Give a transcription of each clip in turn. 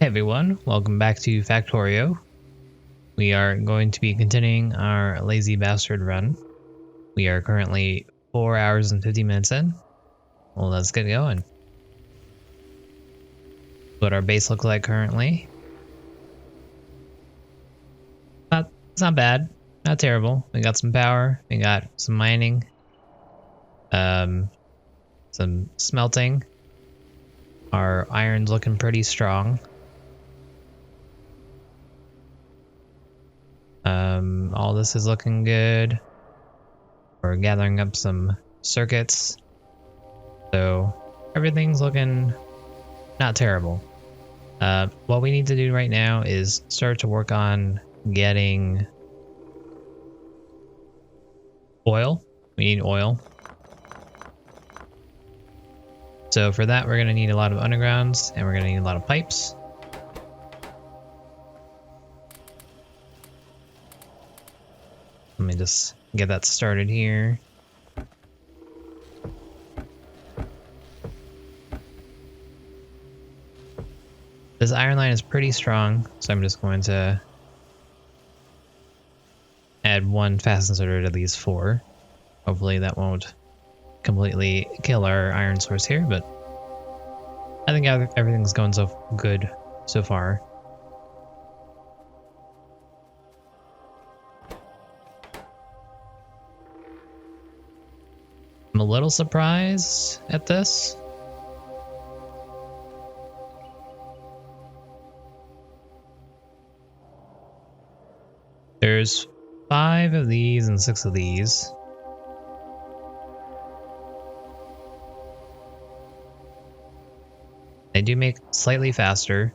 Hey everyone, welcome back to Factorio. We are going to be continuing our lazy bastard run. We are currently 4 hours and 50 minutes in. Well, let's get going. What our base looks like currently. It's not bad, not terrible. We got some power, we got some mining, some smelting. Our iron's looking pretty strong. All this is looking good. We're gathering up some circuits. So everything's looking not terrible. What we need to do right now is start to work on getting oil. We need oil. So for that, we're going to need a lot of undergrounds and we're going to need a lot of pipes. Let me just get that started here. This iron line is pretty strong, so I'm just going to add one fast inserter to these 4. Hopefully that won't completely kill our iron source here, but I think everything's going so good so far. I'm a little surprised at this. There's 5 of these and 6 of these. They do make slightly faster.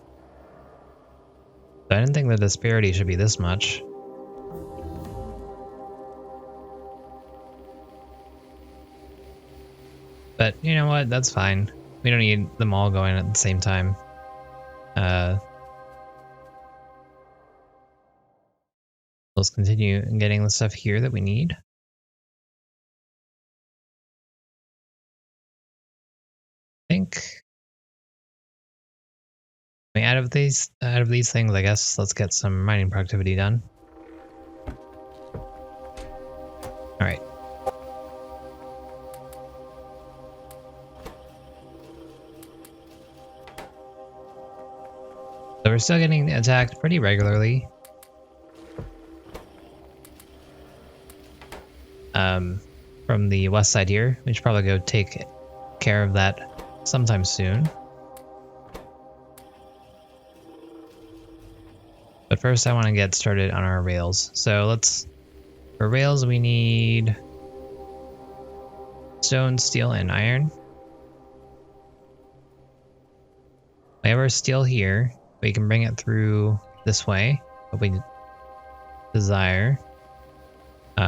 But I didn't think the disparity should be this much. But you know what? That's fine. We don't need them all going at the same time. Let's continue getting the stuff here that we need. I think. I mean, out of these things, I guess let's get some mining productivity done. All right. So we're still getting attacked pretty regularly. From the west side here. We should probably go take care of that sometime soon. But first I want to get started on our rails. So for rails we need stone, steel, and iron. We have our steel here. We can bring it through this way, what we desire.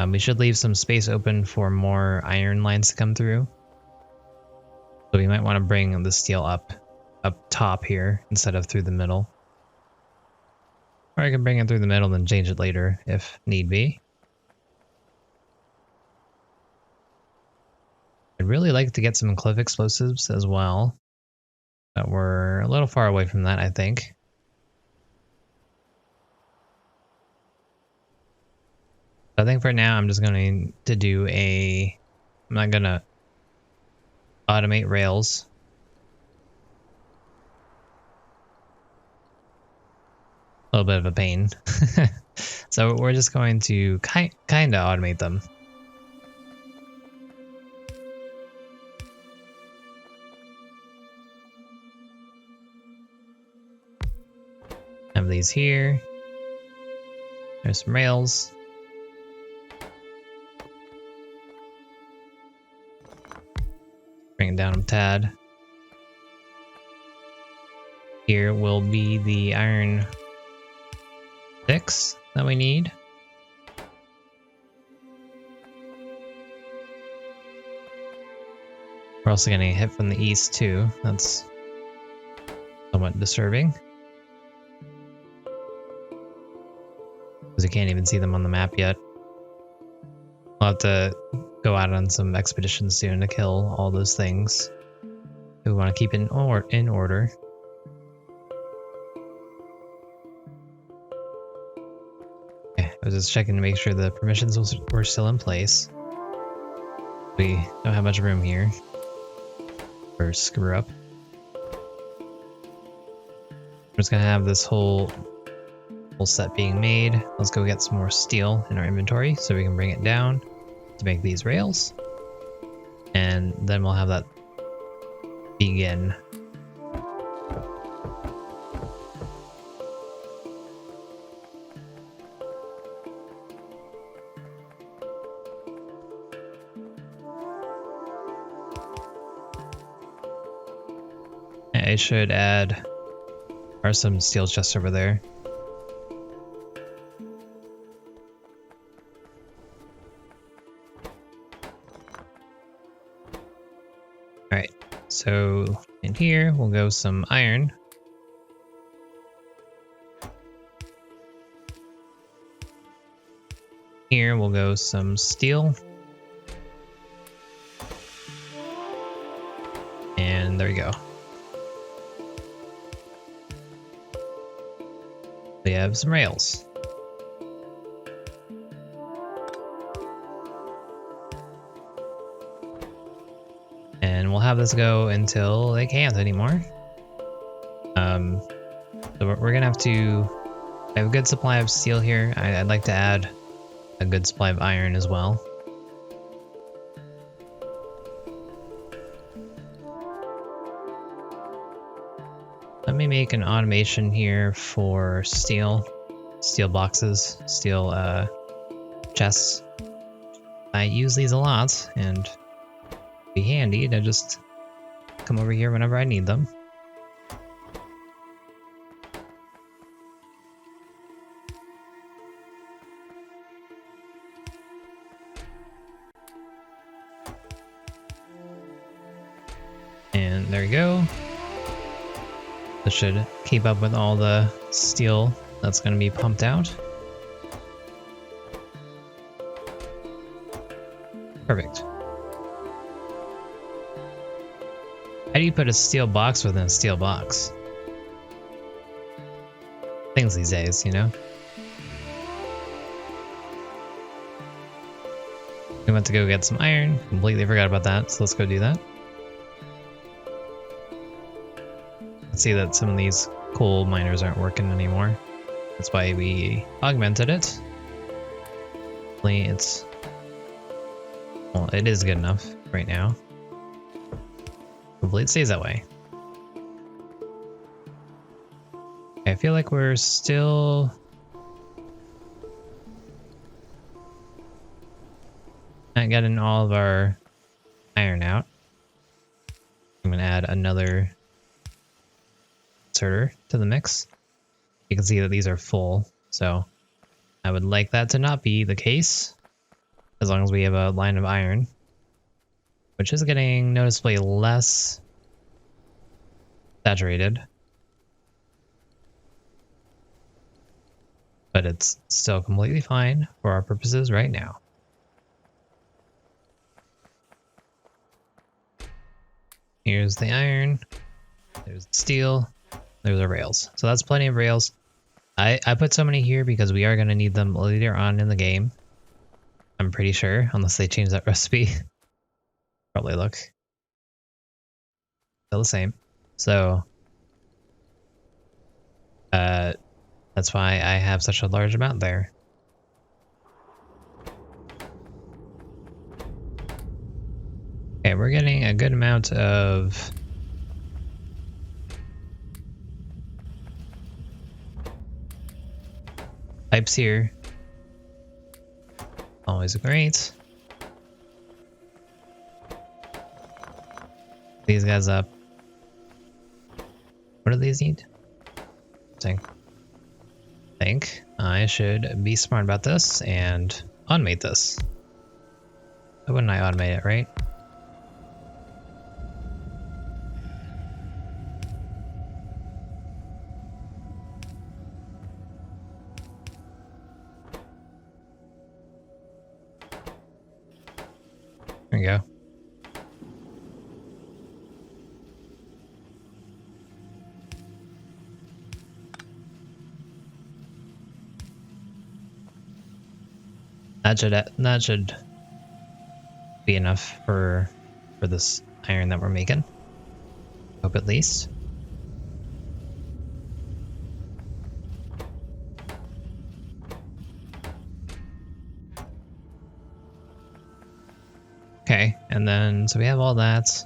We should leave some space open for more iron lines to come through. So we might want to bring the steel up top here instead of through the middle. Or I can bring it through the middle and change it later if need be. I'd really like to get some cliff explosives as well. But we're a little far away from that, I think. I think for now I'm just going to do I'm not going to automate rails. A little bit of a pain. So we're just going to kind of automate them. Have these here. There's some rails. Bring it down a tad. Here will be the iron 6 that we need. We're also getting a hit from the east too. That's somewhat disturbing. Because we can't even see them on the map yet. We'll have to go out on some expeditions soon to kill all those things. We want to keep it in order. I was just checking to make sure the permissions were still in place. We don't have much room here for screw up. I'm just gonna have this whole set being made. Let's go get some more steel in our inventory so we can bring it down to make these rails. And then we'll have that begin. I should add some steel chests over there. Alright, so in here we'll go some iron. Here we'll go some steel. And there we go. We have some rails. And we'll have this go until they can't anymore. So we're gonna have to have a good supply of steel here. I'd like to add a good supply of iron as well. Let me make an automation here for steel boxes, steel chests. I use these a lot and it'd be handy to just come over here whenever I need them. And there we go. This should keep up with all the steel that's going to be pumped out. Perfect. How do you put a steel box within a steel box? Things these days, you know? We went to go get some iron. Completely forgot about that, so let's go do that. See that some of these coal miners aren't working anymore. That's why we augmented it. It's, well, it is good enough right now. Hopefully it stays that way. I feel like we're still not getting all of our iron out. I'm gonna add another inserter to the mix. You can see that these are full, so I would like that to not be the case as long as we have a line of iron, which is getting noticeably less saturated, but it's still completely fine for our purposes right now. Here's the iron, there's the steel, there's our rails. So that's plenty of rails. I put so many here because we are going to need them later on in the game. I'm pretty sure, unless they change that recipe. Probably look still the same. So that's why I have such a large amount there. Okay, we're getting a good amount of pipes here. Always great. These guys up. What do these need? I think I should be smart about this and automate this. Why wouldn't I automate it, right? There we go. That should be enough for this iron that we're making. Hope at least. Okay, and then so we have all that.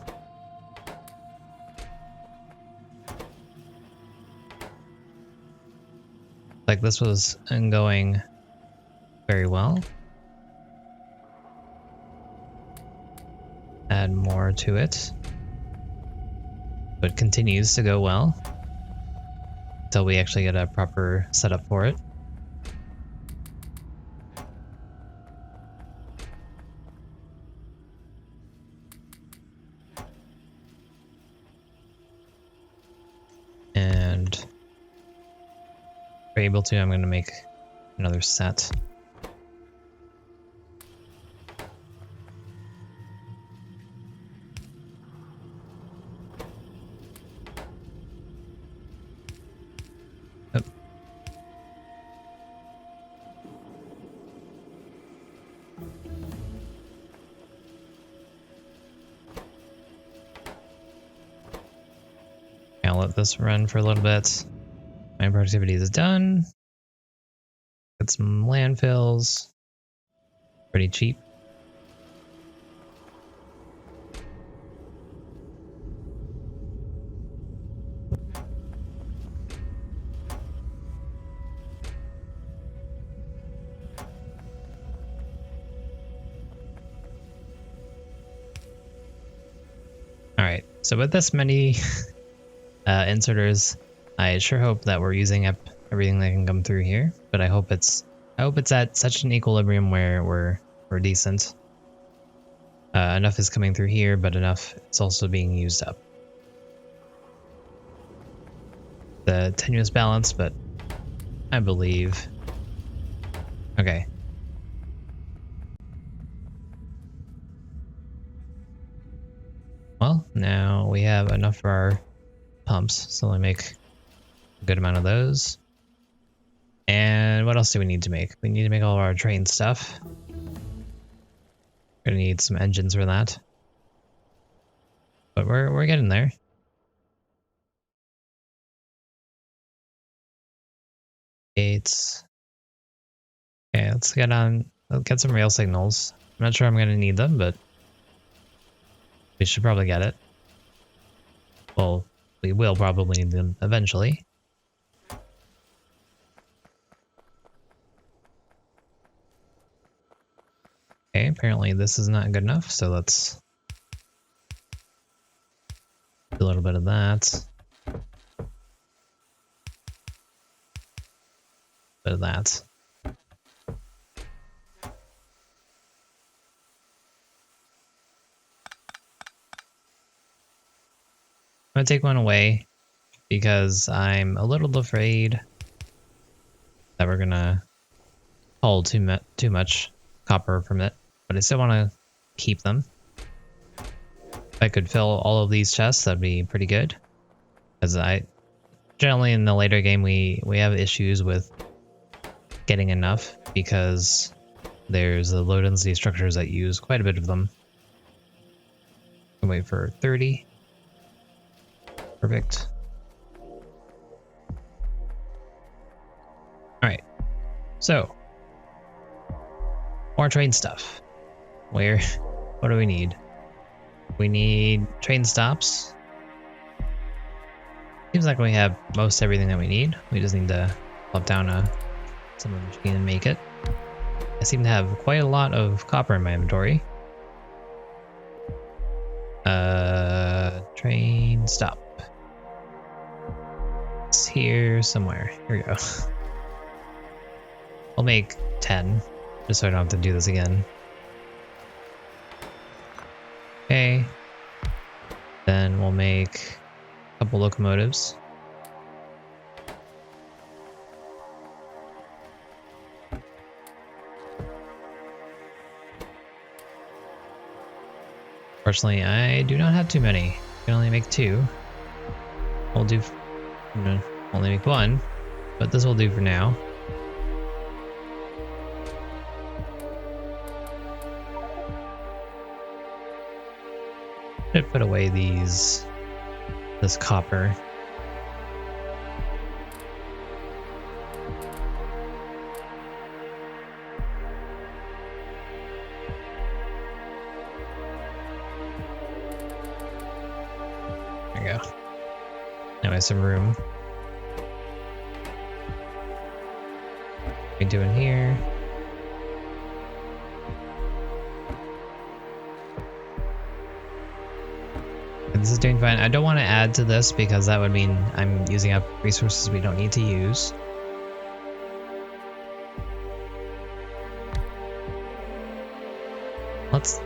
Like this was going very well. Add more to it. But continues to go well until we actually get a proper setup for it. And if we're able to, I'm going to make another set. I'll let this run for a little bit. My productivity is done. Got some landfills. Pretty cheap. Alright, so with this many inserters, I sure hope that we're using up everything that can come through here, but I hope it's at such an equilibrium where we're decent. Enough is coming through here, but enough is also being used up. The tenuous balance, but I believe. Okay. Well, now we have enough for our pumps, so let me make a good amount of those. And what else do we need to make? We need to make all of our train stuff. We're gonna need some engines for that. But we're getting there. Gates. Okay, let's get some rail signals. I'm not sure I'm gonna need them, but we should probably get it. Well, we will probably need them eventually. Okay, apparently this is not good enough, so let's do a little bit of that. Bit of that. I'm gonna take one away because I'm a little afraid that we're gonna pull too much copper from it, but I still want to keep them. If I could fill all of these chests, that'd be pretty good. Because generally in the later game we have issues with getting enough because there's the low density structures that use quite a bit of them. I'll wait for 30. Perfect. Alright, so more train stuff. What do we need? We need train stops. Seems like we have most everything that we need. We just need to plop down some machine and make it. I seem to have quite a lot of copper in my inventory. Train stop. It's here somewhere. Here we go. I'll make 10, just so I don't have to do this again. Okay. Then we'll make a couple locomotives. Fortunately, I do not have too many. I can only make 2. We'll do... No, only make 1, but this will do for now. Should put away this copper. There we go. Now I have some room. What are we doing here? This is doing fine. I don't want to add to this because that would mean I'm using up resources we don't need to use.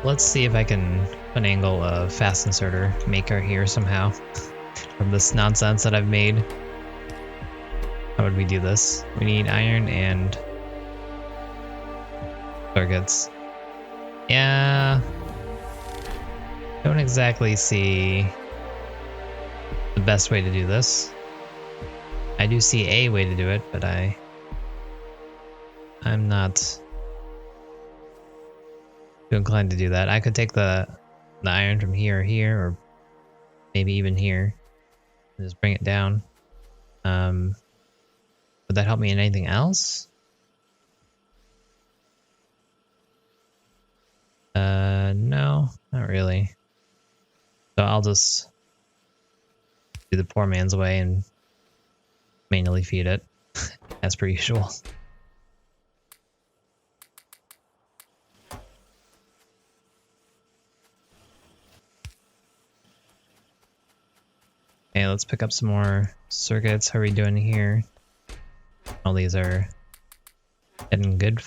Let's see if I can finagle a fast inserter maker here somehow from this nonsense that I've made. How would we do this? We need iron and circuits. Yeah. Don't exactly see the best way to do this. I do see a way to do it, but I'm not too inclined to do that. I could take the iron from here or here, or maybe even here, and just bring it down. Would that help me in anything else? No, not really. So I'll just do the poor man's way and manually feed it, as per usual. Okay, let's pick up some more circuits. How are we doing here? All these are getting good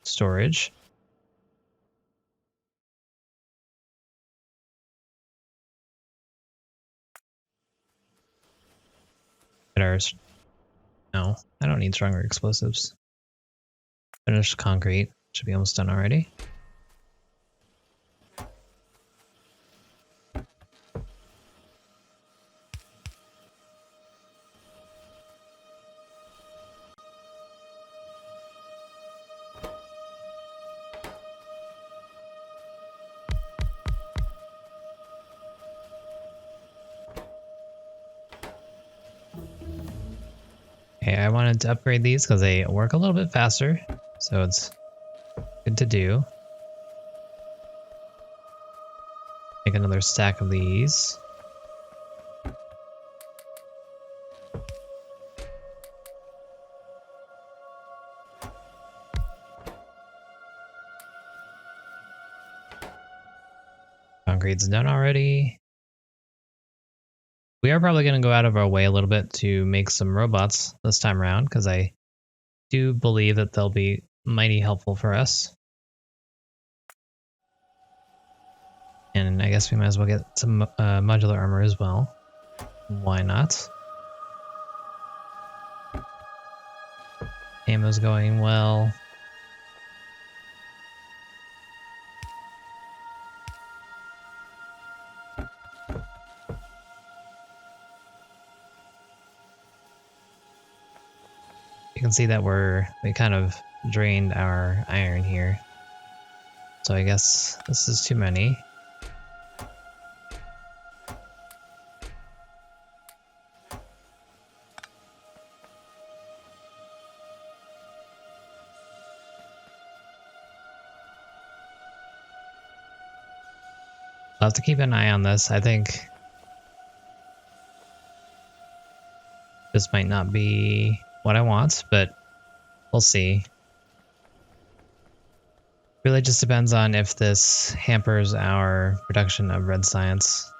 storage. No, I don't need stronger explosives. Finished concrete. Should be almost done already. Okay, I wanted to upgrade these because they work a little bit faster, so it's good to do. Make another stack of these. Concrete's done already. We are probably going to go out of our way a little bit to make some robots this time around, because I do believe that they'll be mighty helpful for us. And I guess we might as well get some modular armor as well. Why not? Ammo's going well. You can see that we kind of drained our iron here. So I guess this is too many. I'll have to keep an eye on this. I think this might not be what I want, but we'll see. Really just depends on if this hampers our production of red science.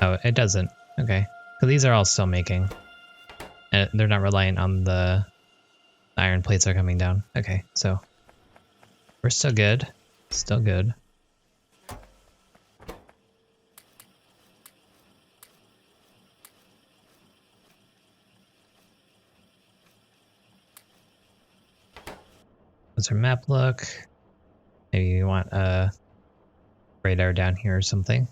Oh, it doesn't. Okay. So these are all still making. And they're not reliant on the iron plates are coming down. Okay, so we're still good. Still good. What's our map look? Maybe you want a radar down here or something.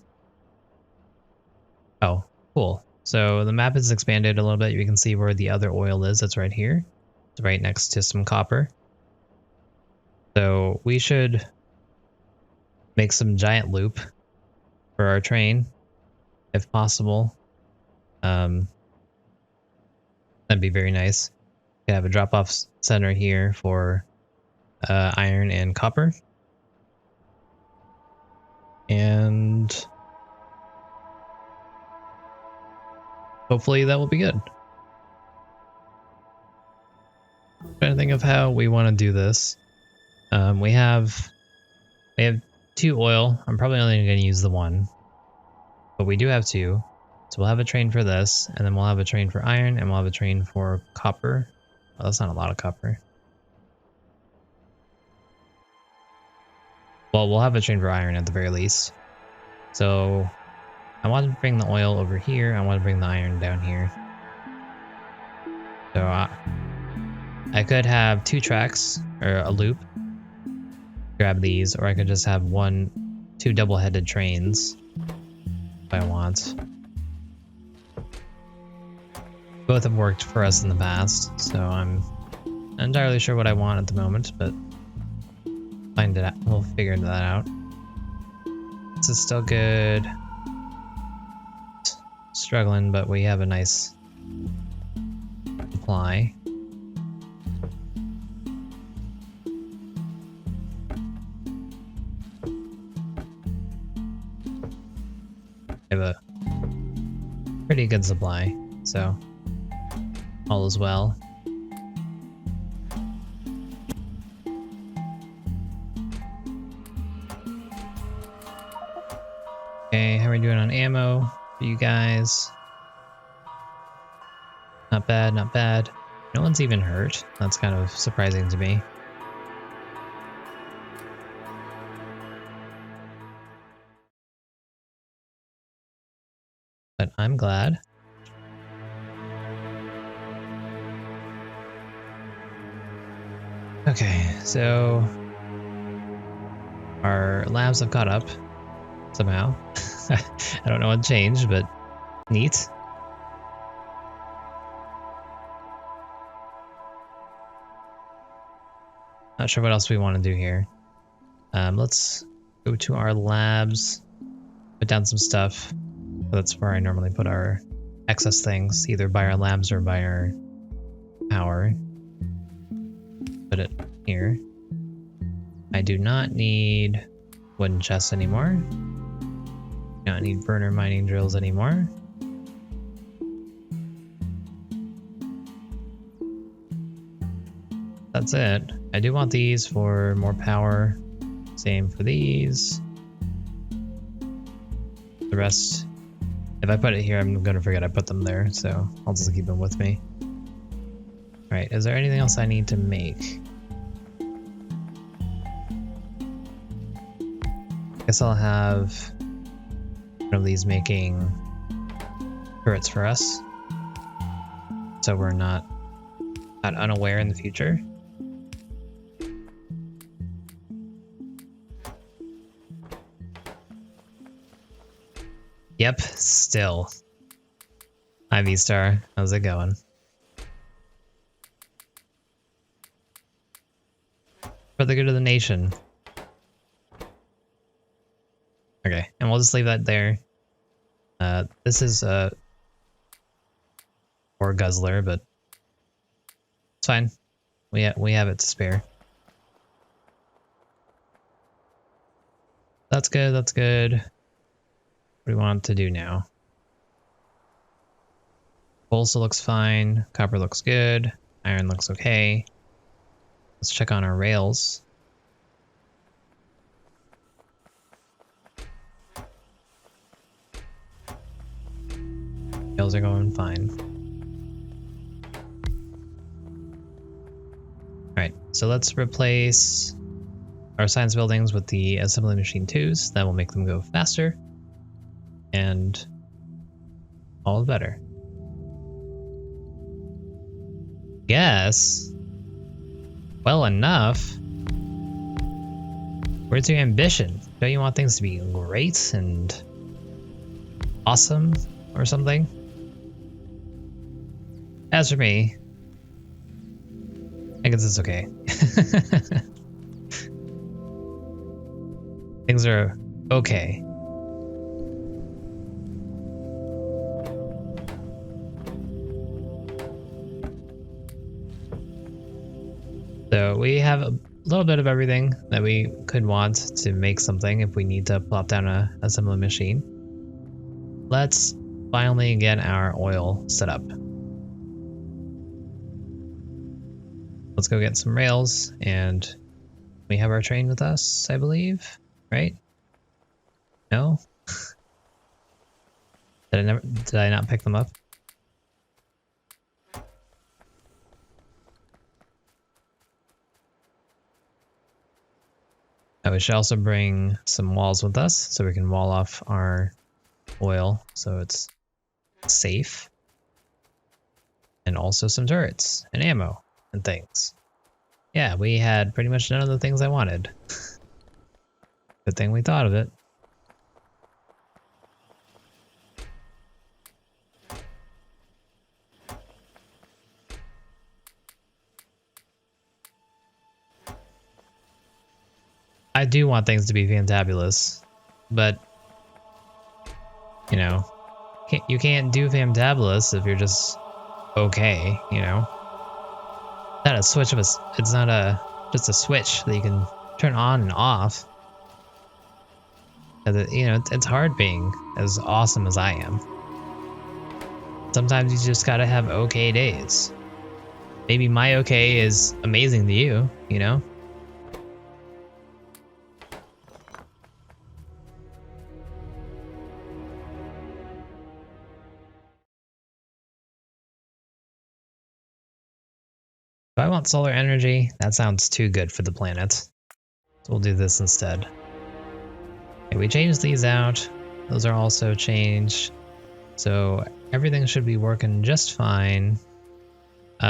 Oh, cool. So the map is expanded a little bit. You can see where the other oil is. It's right here. It's right next to some copper. So we should make some giant loop for our train, if possible. That'd be very nice. We have a drop-off center here for iron and copper. And hopefully that will be good. I'm trying to think of how we want to do this. We have 2 oil. I'm probably only going to use the 1, but we do have 2. So we'll have a train for this, and then we'll have a train for iron, and we'll have a train for copper. Well, that's not a lot of copper. Well, we'll have a train for iron at the very least. So I want to bring the oil over here. I want to bring the iron down here. So I could have 2 tracks or a loop. Grab these, or I could just have 2 double-headed trains if I want. Both have worked for us in the past, so I'm not entirely sure what I want at the moment, but find it out. We'll figure that out. This is still good. Struggling, but we have a nice supply. We have a pretty good supply, so all is well. Okay, how are we doing on ammo for you guys? Not bad, not bad. No one's even hurt. That's kind of surprising to me. But I'm glad. Okay, so our labs have caught up somehow. I don't know what changed, but neat. Not sure what else we want to do here. Let's go to our labs, put down some stuff. That's where I normally put our excess things, either by our labs or by our power. Put it here. I do not need wooden chests anymore. Do not need burner mining drills anymore. That's it. I do want these for more power. Same for these. The rest, if I put it here, I'm gonna forget I put them there, so I'll just keep them with me. Alright, is there anything else I need to make? Guess I'll have one of these making turrets for us, so we're not unaware in the future. Yep, still. Hi V-Star, how's it going? For the good of the nation. Okay, and we'll just leave that there. This is a ore guzzler, but it's fine. We have it to spare. That's good, that's good. What do we want to do now? Coal still looks fine. Copper looks good. Iron looks okay. Let's check on our rails. Rails are going fine. Alright, so let's replace our science buildings with the assembly machine 2s. That will make them go faster. And all the better. Yes. Well enough. Where's your ambition? Don't you want things to be great and awesome or something? As for me, I guess it's okay. Things are okay. So we have a little bit of everything that we could want to make something if we need to plop down a assembly machine. Let's finally get our oil set up. Let's go get some rails, and we have our train with us, I believe, right? No? Did I not pick them up? We should also bring some walls with us so we can wall off our oil so it's safe. And also some turrets and ammo and things. Yeah, we had pretty much none of the things I wanted. Good thing we thought of it. I do want things to be fantabulous, but you know, you can't do fantabulous if you're just okay, you know. Not a switch of it's not just a switch that you can turn on and off. You know, it's hard being as awesome as I am. Sometimes you just gotta have okay days. Maybe my okay is amazing to you, you know? If I want solar energy, that sounds too good for the planet. So we'll do this instead. Okay, we changed these out. Those are also changed. So everything should be working just fine. We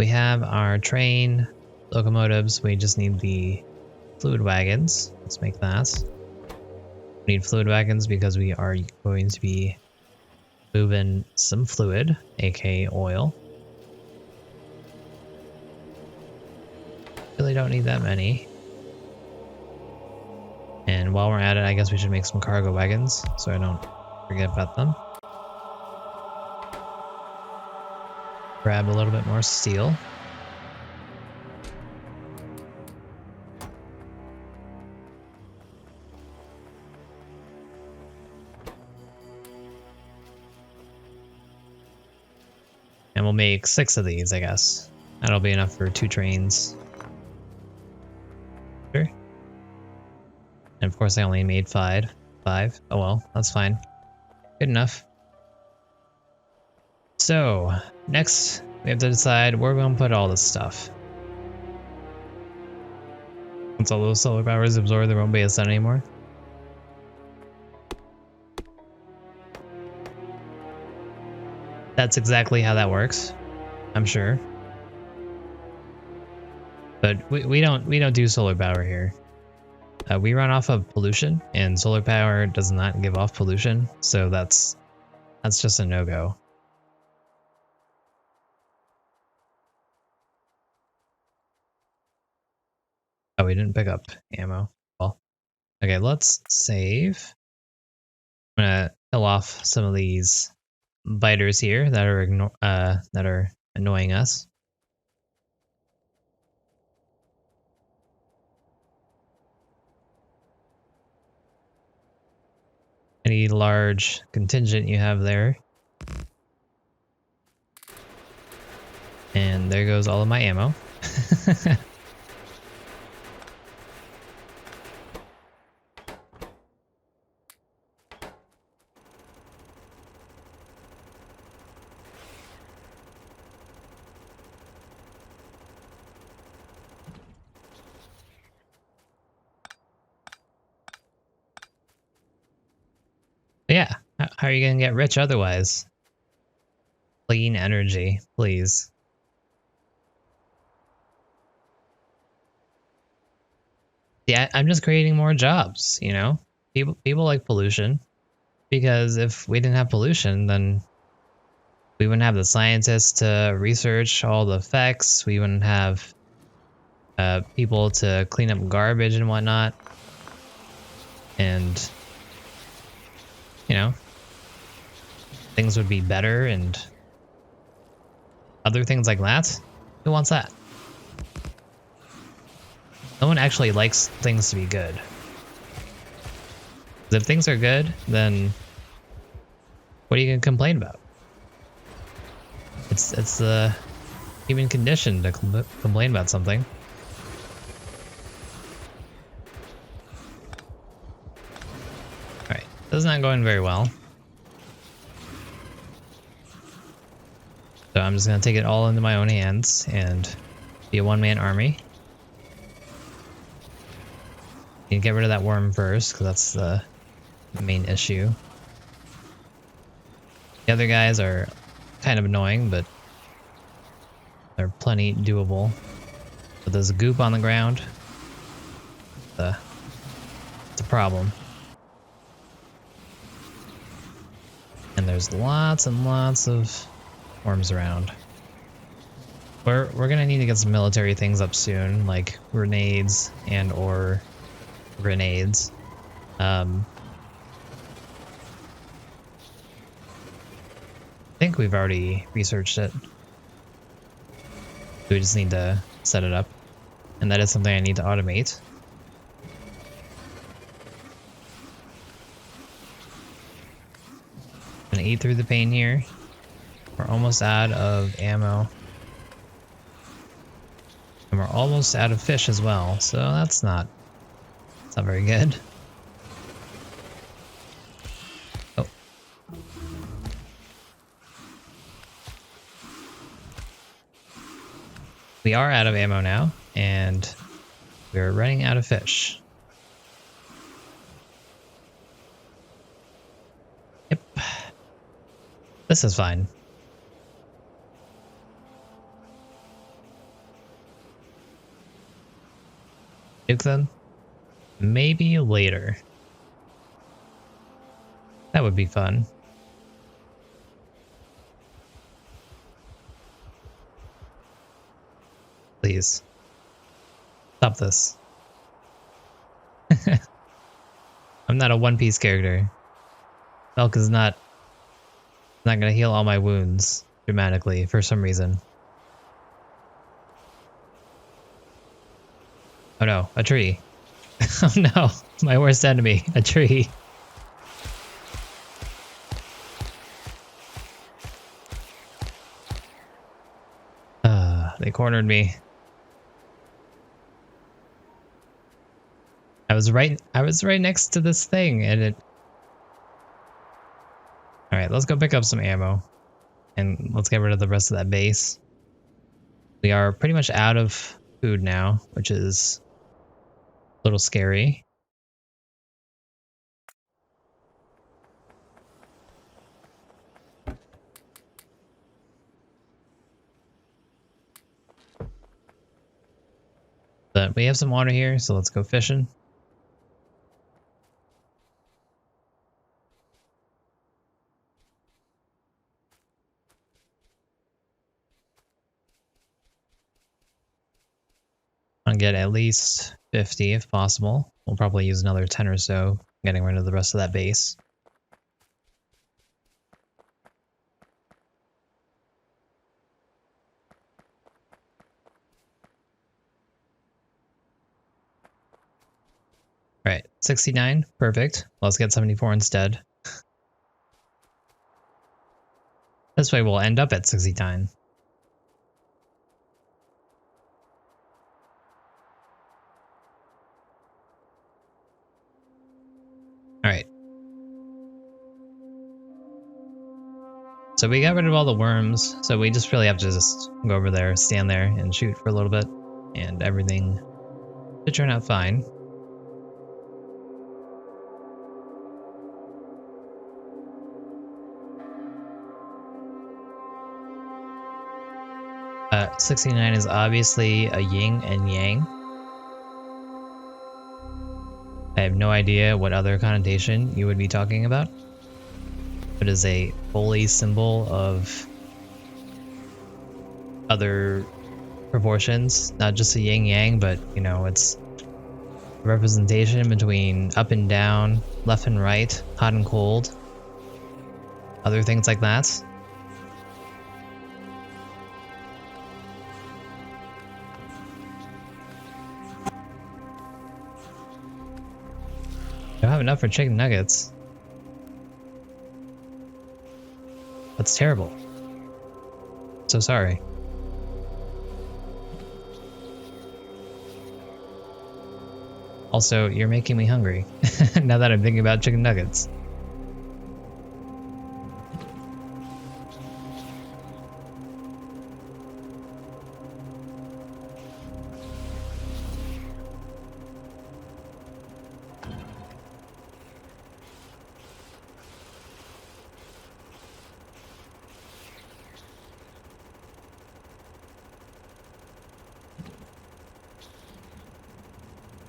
have our train locomotives. We just need the fluid wagons. Let's make that. We need fluid wagons because we are going to be moving some fluid, aka oil. Really don't need that many. And while we're at it, I guess we should make some cargo wagons so I don't forget about them. Grab a little bit more steel. And we'll make 6 of these, I guess. That'll be enough for 2 trains. Sure. And of course I only made 5. Oh well, that's fine. Good enough. So, next we have to decide where we're going to put all this stuff. Once all those solar powers absorb, there won't be a sun anymore. That's exactly how that works, I'm sure. But we don't do solar power here. We run off of pollution, and solar power does not give off pollution, so that's just a no-go. Oh, we didn't pick up ammo. Well, okay, let's save. I'm gonna kill off some of these biters here that are annoying us. Any large contingent you have there. And there goes all of my ammo. Yeah, how are you gonna get rich otherwise? Clean energy, please. Yeah, I'm just creating more jobs, you know? People like pollution because if we didn't have pollution, then We wouldn't have the scientists to research all the effects. We wouldn't have people to clean up garbage and whatnot. And, you know, things would be better and other things like that. Who wants that? No one actually likes things to be good. 'Cause if things are good, then what are you going to complain about? It's the human condition to complain about something. Alright, this is not going very well. So I'm just going to take it all into my own hands and be a one-man army. You get rid of that worm first, because that's the main issue. The other guys are kind of annoying, but they're plenty doable. But there's goop on the ground. It's a problem. And there's lots and lots of worms around. We're gonna need to get some military things up soon, like grenades and or grenades. I think we've already researched it. We just need to set it up. And that is something I need to automate. Gonna eat through the pain here. We're almost out of ammo. And we're almost out of fish as well, so that's not very good. Oh. We are out of ammo now, and we're running out of fish. Yep. This is fine. Nuke them? Maybe later. That would be fun. Please. Stop this. I'm not a One Piece character. Milk is not gonna heal all my wounds dramatically for some reason. Oh no, a tree. Oh no, my worst enemy, a tree. They cornered me. I was right next to this thing and it... Alright, let's go pick up some ammo. And let's get rid of the rest of that base. We are pretty much out of food now, which is a little scary. But we have some water here, so let's go fishing. I'll get at least 50 if possible. We'll probably use another 10 or so, getting rid of the rest of that base. Alright, 69, perfect. Let's get 74 instead. This way we'll end up at 69. Alright. So we got rid of all the worms, so we just really have to just go over there, stand there, and shoot for a little bit, and everything should turn out fine. 69 is obviously a yin and yang. I have no idea what other connotation you would be talking about. It is a holy symbol of other proportions, not just a yin yang, but you know, it's representation between up and down, left and right, hot and cold, other things like that. I don't have enough for chicken nuggets. That's terrible. So sorry. Also, you're making me hungry now that I'm thinking about chicken nuggets.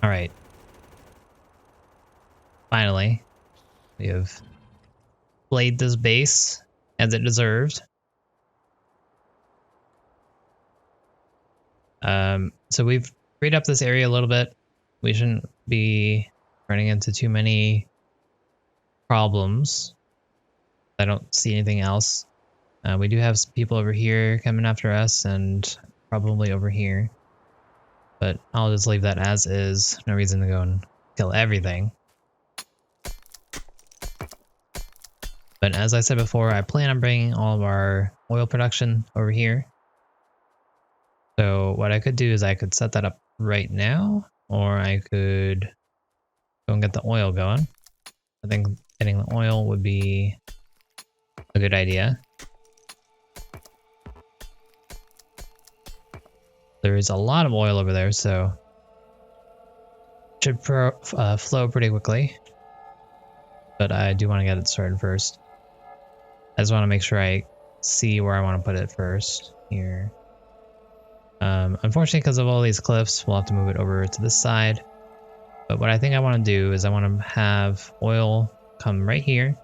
All right. Finally, we have played this base as it deserved. So we've freed up this area a little bit. We shouldn't be running into too many problems. I don't see anything else. We do have some people over here coming after us and probably over here. But I'll just leave that as is. No reason to go and kill everything. But as I said before, I plan on bringing all of our oil production over here. So what I could do is I could set that up right now, or I could go and get the oil going. I think getting the oil would be a good idea. There is a lot of oil over there, so it should flow pretty quickly. But I do want to get it started first. I just want to make sure I see where I want to put it first. Here. Unfortunately, because of all these cliffs, we'll have to move it over to this side. But what I think I want to do is I want to have oil come right here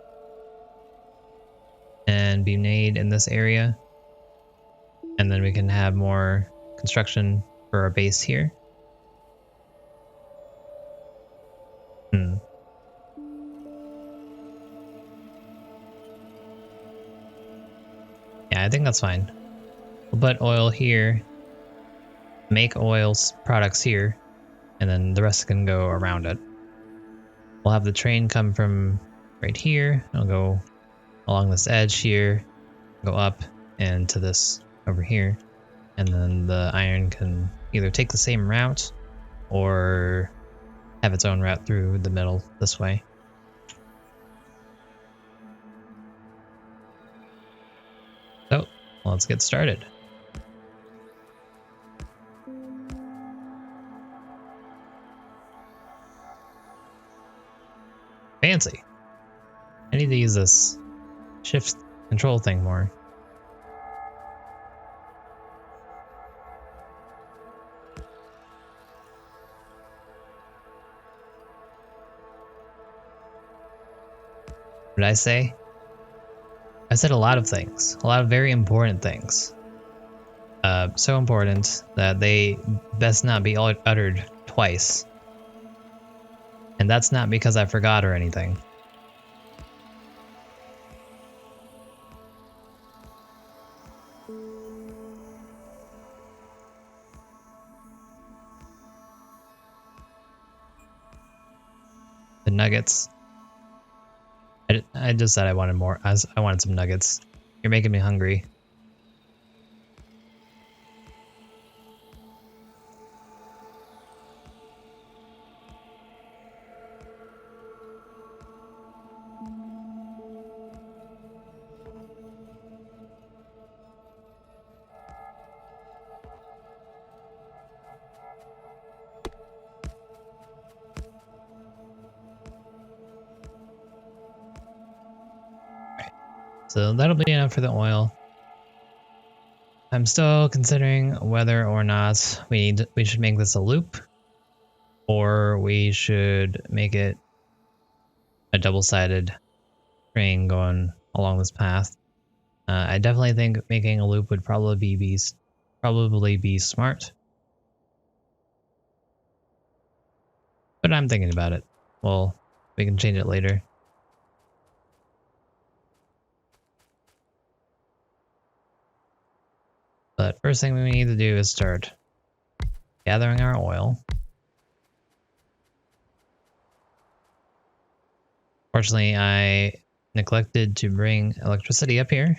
and be made in this area. And then we can have more construction for our base here. Yeah, I think that's fine. We'll put oil here, make oil products here, and then the rest can go around it. We'll have the train come from right here. It'll go along this edge here, go up and to this over here. And then the iron can either take the same route or have its own route through the middle this way. So let's get started. Fancy. I need to use this shift control thing more. What did I say? I said a lot of things, a lot of very important things. So important that they best not be uttered twice. And that's not because I forgot or anything. The nuggets. I just said I wanted more. I wanted some nuggets. You're making me hungry. So that'll be enough for the oil. I'm still considering whether or not we should make this a loop, or we should make it a double-sided train going along this path. I definitely think making a loop would probably be probably be smart. But I'm thinking about it. Well, we can change it later. But first thing we need to do is start gathering our oil. Fortunately, I neglected to bring electricity up here.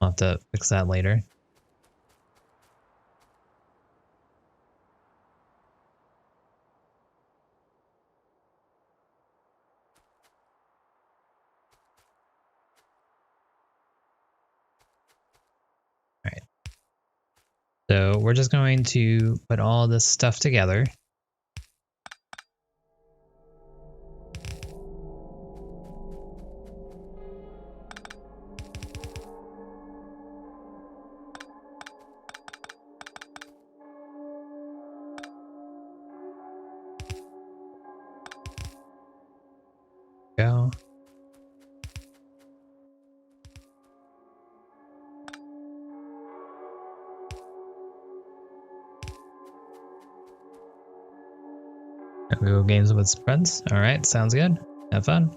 I'll have to fix that later. Alright. So we're just going to put all this stuff together. Go. We go games with friends. All right, sounds good. Have fun.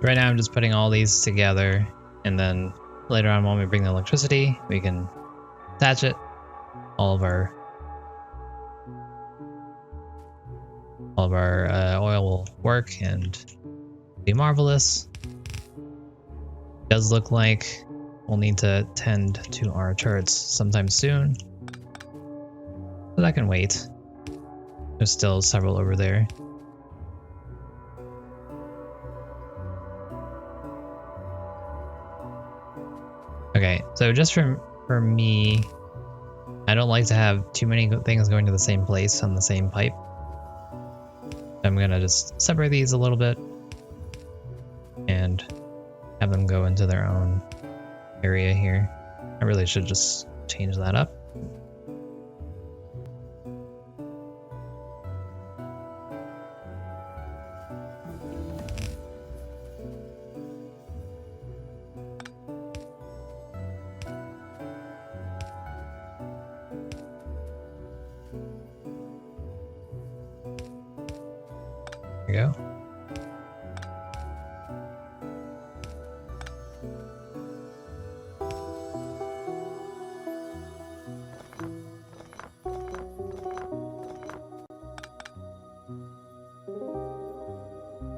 Right now I'm just putting all these together, and then later on when we bring the electricity, we can attach it. All of our oil will work and be marvelous. Does look like we'll need to tend to our turrets sometime soon, but that can wait. There's still several over there. Okay, so just for me, I don't like to have too many things going to the same place on the same pipe. I'm gonna just separate these a little bit and have them go into their own area here. I really should just change that up. There we go.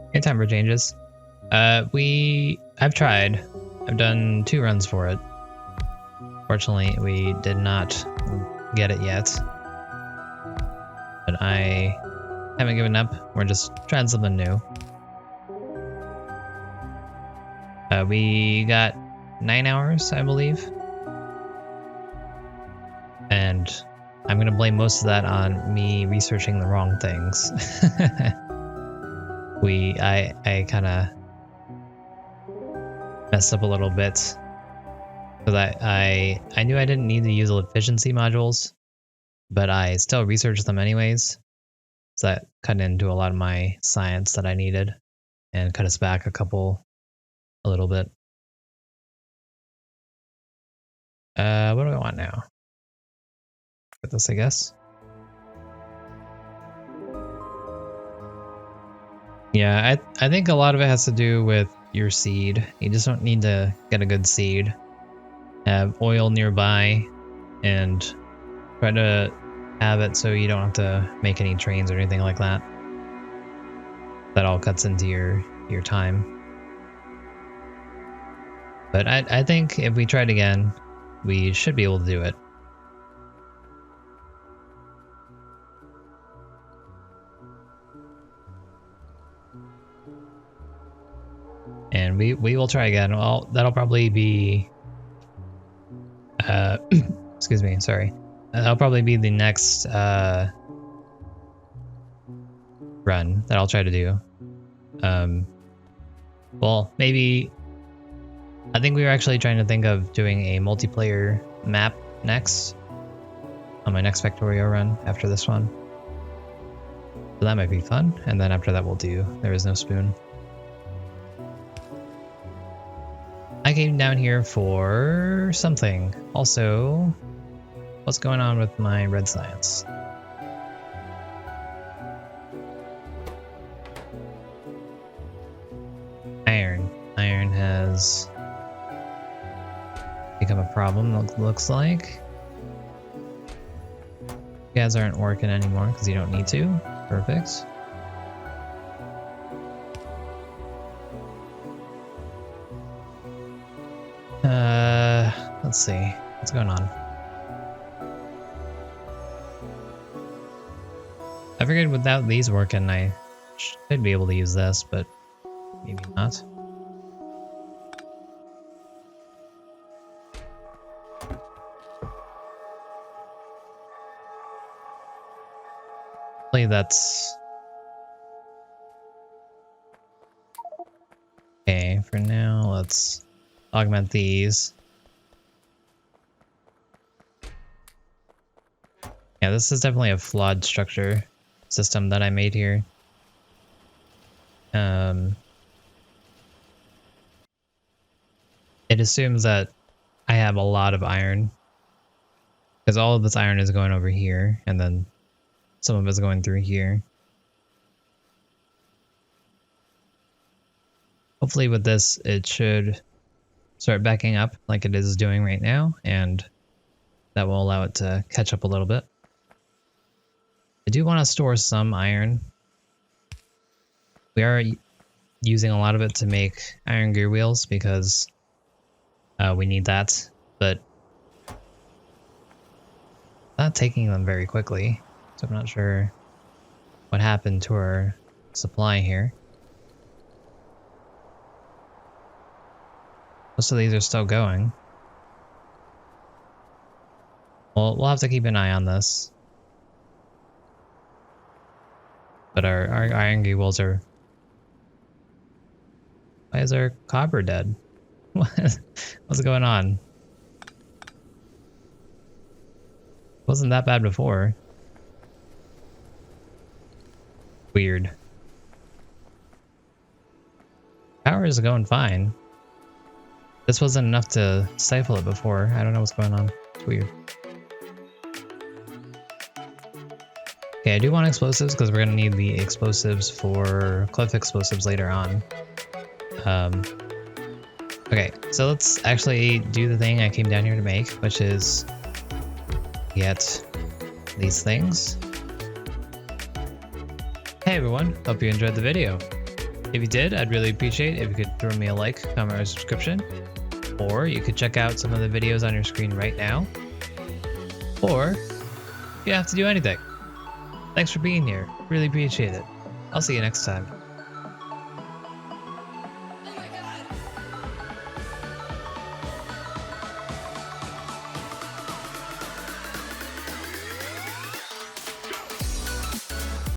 Okay, time for changes. I've tried. I've done 2 runs for it. Fortunately, we did not get it yet. But I haven't given up. We're just trying something new. We got 9 hours, I believe. And I'm gonna blame most of that on me researching the wrong things. I kind of messed up a little bit. So that I knew I didn't need to use efficiency modules, but I still researched them anyways. So that cut into a lot of my science that I needed and cut us back a little bit. What do I want now? Get this, I guess. Yeah, I think a lot of it has to do with your seed. You just don't need to get a good seed. Have oil nearby and try to have it so you don't have to make any trains or anything like that. That all cuts into your time. But I think if we tried again, we should be able to do it. And we will try again. Well, that'll probably be excuse me, sorry. That'll probably be the next run that I'll try to do. Well, maybe... I think we were actually trying to think of doing a multiplayer map next. On my next Factorio run after this one. So that might be fun. And then after that we'll do There Is No Spoon. I came down here for something. Also, what's going on with my red science? Iron. Iron has become a problem, looks like. You guys aren't working anymore because you don't need to. Perfect. Let's see. What's going on? I figured without these working, I should be able to use this, but maybe not. Hopefully that's... Okay, for now, let's augment these. Yeah, this is definitely a flawed structure system that I made here. It assumes that I have a lot of iron, because all of this iron is going over here, and then some of it's going through here. Hopefully with this, it should start backing up like it is doing right now, and that will allow it to catch up a little bit. I do want to store some iron. We are using a lot of it to make iron gear wheels because we need that, but not taking them very quickly, so I'm not sure what happened to our supply here. Most of these are still going. Well, we'll have to keep an eye on this. But our iron gear wheels are... Why is our copper dead? What's going on? Wasn't that bad before. Weird. Power is going fine. This wasn't enough to stifle it before. I don't know what's going on. It's weird. Okay, I do want explosives because we're going to need the explosives for cliff explosives later on. Okay, so let's actually do the thing I came down here to make, which is get these things. Hey everyone, hope you enjoyed the video. If you did, I'd really appreciate it if you could throw me a like, comment, or subscription. Or you could check out some of the videos on your screen right now. Or you don't have to do anything. Thanks for being here. Really appreciate it. I'll see you next time.